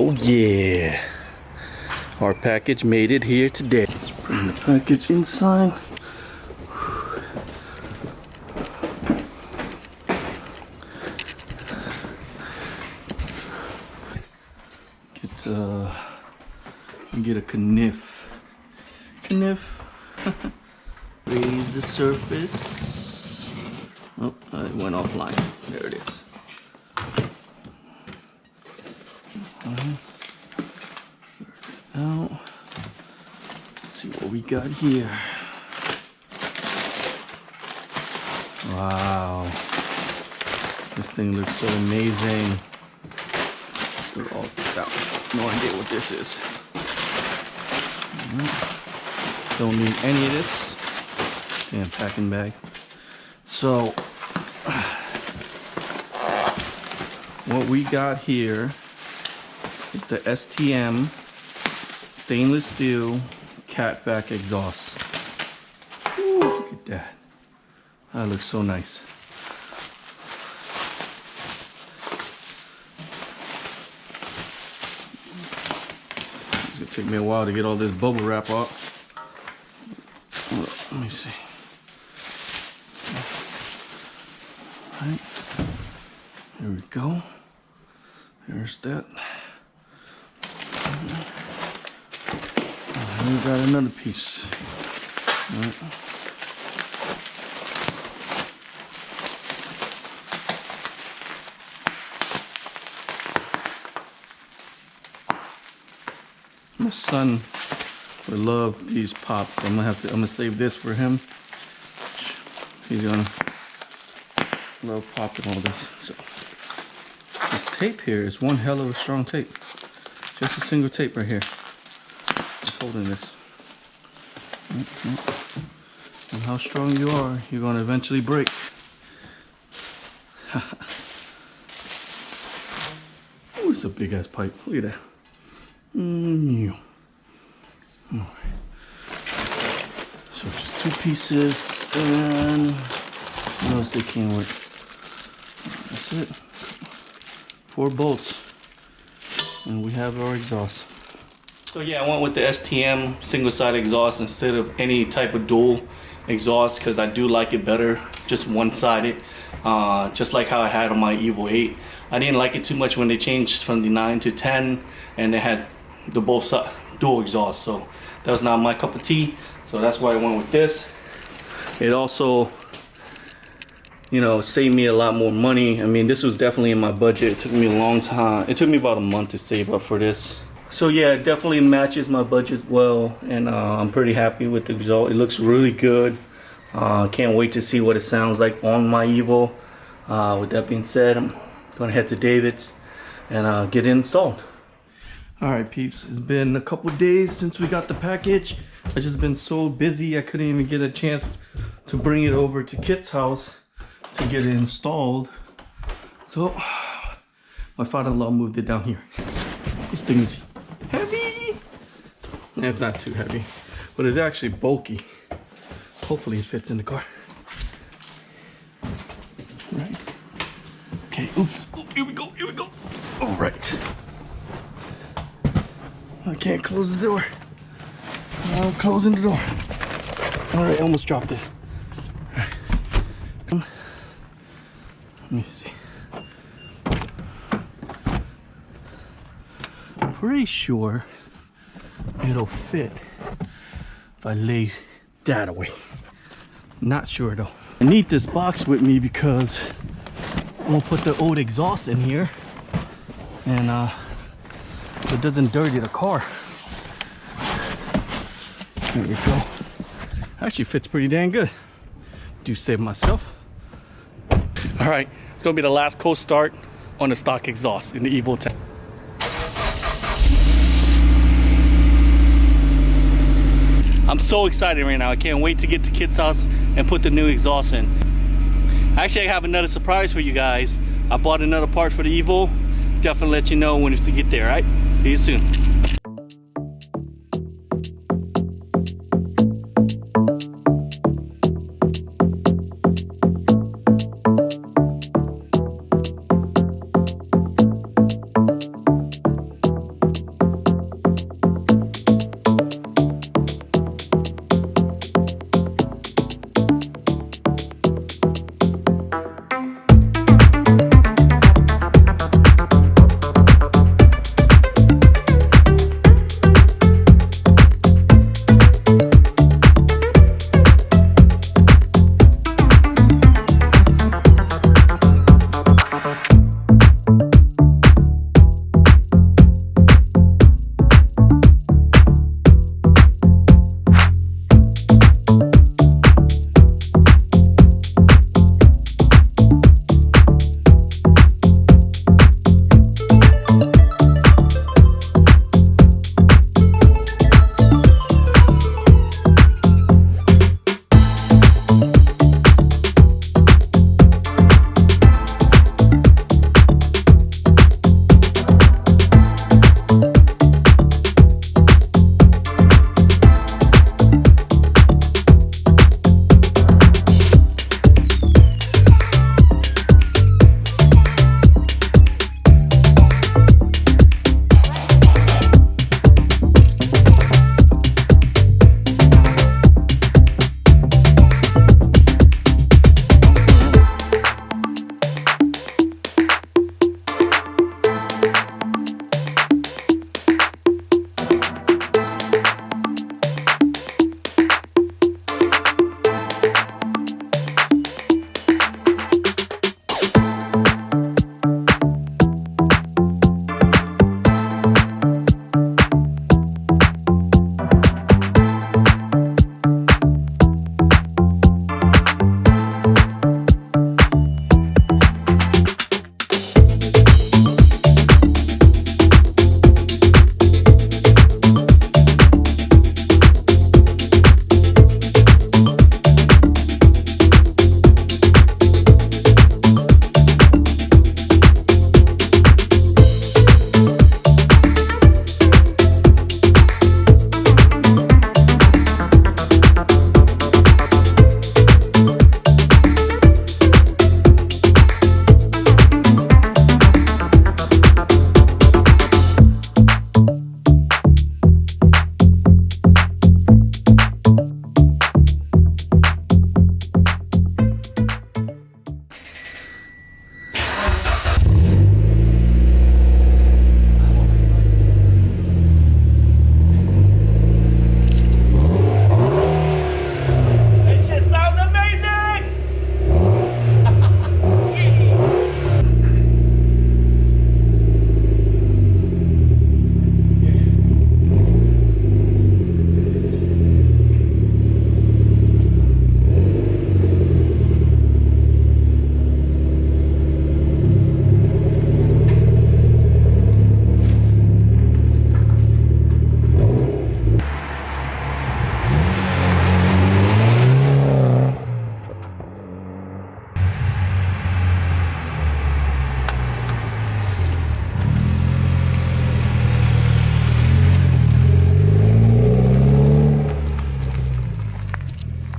Oh yeah, our package made it here today. Bring the package inside. Get a kniff. Raise the surface. Oh, it went offline. There it is. Now, let's see what we got here. Wow, this thing looks so amazing. Look all this out. No idea what this is. Don't need any of this. Damn packing bag. So, what we got here is the STM stainless steel Catback exhaust. Ooh, look at that. That looks so nice. It's gonna take me a while to get all this bubble wrap out. Let me see. All right. Here we go. There's that. And we got another piece. All right. My son would love these pops. I'm gonna save this for him. He's gonna love popping all this. So this tape here is one hell of a strong tape. Just a single tape right here. Just holding this. And how strong you are, you're gonna eventually break. Oh, it's a big ass pipe. Look at that. Alright. So just two pieces and what else they came with? That's it. 4 bolts. And we have our exhaust. So yeah, I went with the STM single-side exhaust instead of any type of dual exhaust because I do like it better, just one-sided. Just like how I had on my EVO 8. I didn't like it too much when they changed from the 9 to 10 and they had the both side dual exhaust, so that was not my cup of tea, so that's why I went with this. It also, you know, saved me a lot more money. I mean, this was definitely in my budget. It took me a long time. It took me about a month to save up for this. So yeah, it definitely matches my budget well, and I'm pretty happy with the result. It looks really good. Can't wait to see what it sounds like on my EVO. With that being said, I'm gonna head to David's and get it installed. Alright peeps, it's been a couple days since we got the package. I've just been so busy I couldn't even get a chance to bring it over to Kit's house to get it installed. So my father-in-law moved it down here. This thing is heavy. It's not too heavy, but it's actually bulky. Hopefully it fits in the car. Right. Okay, oops. Oh, here we go, here we go. All right. I can't close the door. I'm closing the door. All right, I almost dropped it. All right. Let me see. I'm pretty sure it'll fit if I lay that away. Not sure though. I need this box with me because I'm gonna put the old exhaust in here and so it doesn't dirty the car. There we go. Actually fits pretty dang good. Do save myself. All right, it's gonna be the last cold start on the stock exhaust in the EVO 10. I'm so excited right now. I can't wait to get to Kit's house and put the new exhaust in. Actually, I have another surprise for you guys. I bought another part for the EVO. Definitely let you know when it's to get there, all right? See you soon.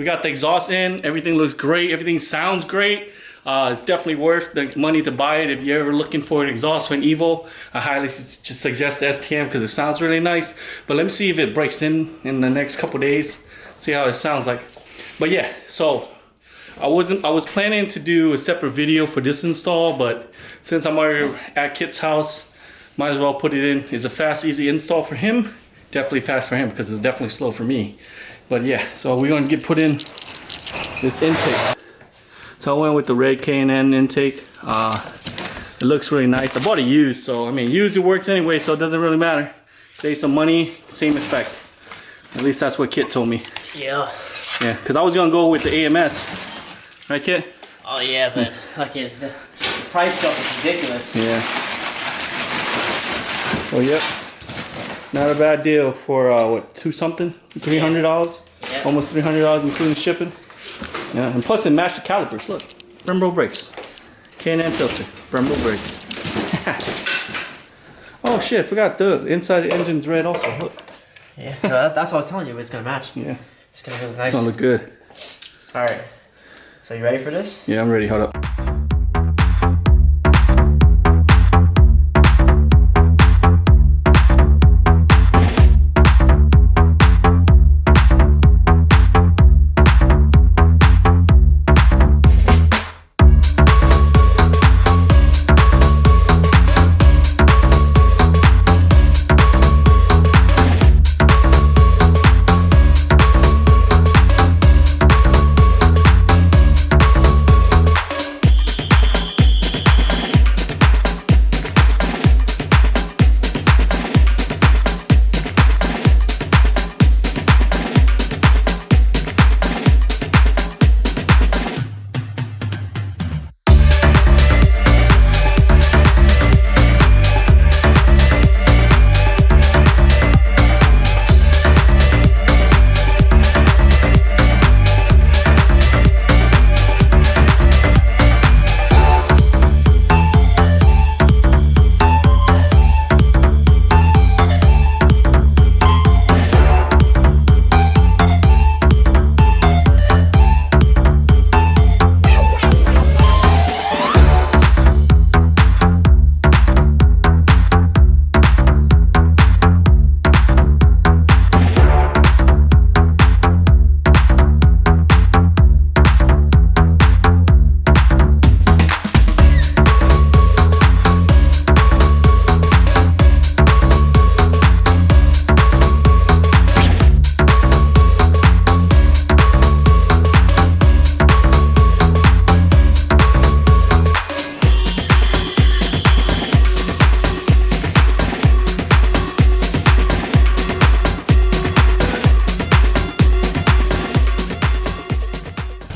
we got the exhaust in. Everything looks great. Everything sounds great. It's definitely worth the money to buy it. If you're ever looking for an exhaust for an EVO, I highly just suggest the STM because it sounds really nice. But let me see if it breaks in the next couple days. See how it sounds like. But yeah, so I was planning to do a separate video for this install, but since I'm already at Kit's house, might as well put it in. It's a fast, easy install for him. Definitely fast for him because it's definitely slow for me. But yeah, so we're gonna put in this intake. So I went with the red K&N intake. It looks really nice. I bought it used, so I mean, used it works anyway, so it doesn't really matter. Save some money, same effect. At least that's what Kit told me. Yeah. Yeah, because I was gonna go with the AMS. Right, Kit? Oh yeah, but fucking the price jump is ridiculous. Yeah. Oh yep. Not a bad deal for what, $200, $300? Yeah. Almost $300 including shipping. Yeah, and plus it matched the calipers. Look, Brembo brakes, K&N filter, Brembo brakes. Oh shit! Forgot the inside of the engine's red also. Look. Yeah, no, that's what I was telling you. It's gonna match. Yeah. It's gonna look nice. It's gonna look good. All right. So you ready for this? Yeah, I'm ready. Hold up.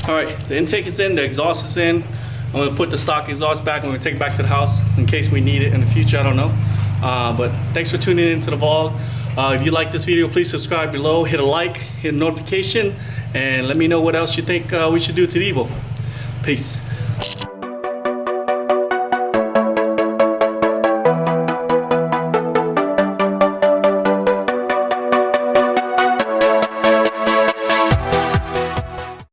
Alright, the intake is in, the exhaust is in. I'm going to put the stock exhaust back. I'm going to take it back to the house in case we need it in the future. I don't know. But thanks for tuning in to the vlog. If you like this video, please subscribe below, hit a like, hit a notification, and let me know what else you think we should do to the EVO. Peace.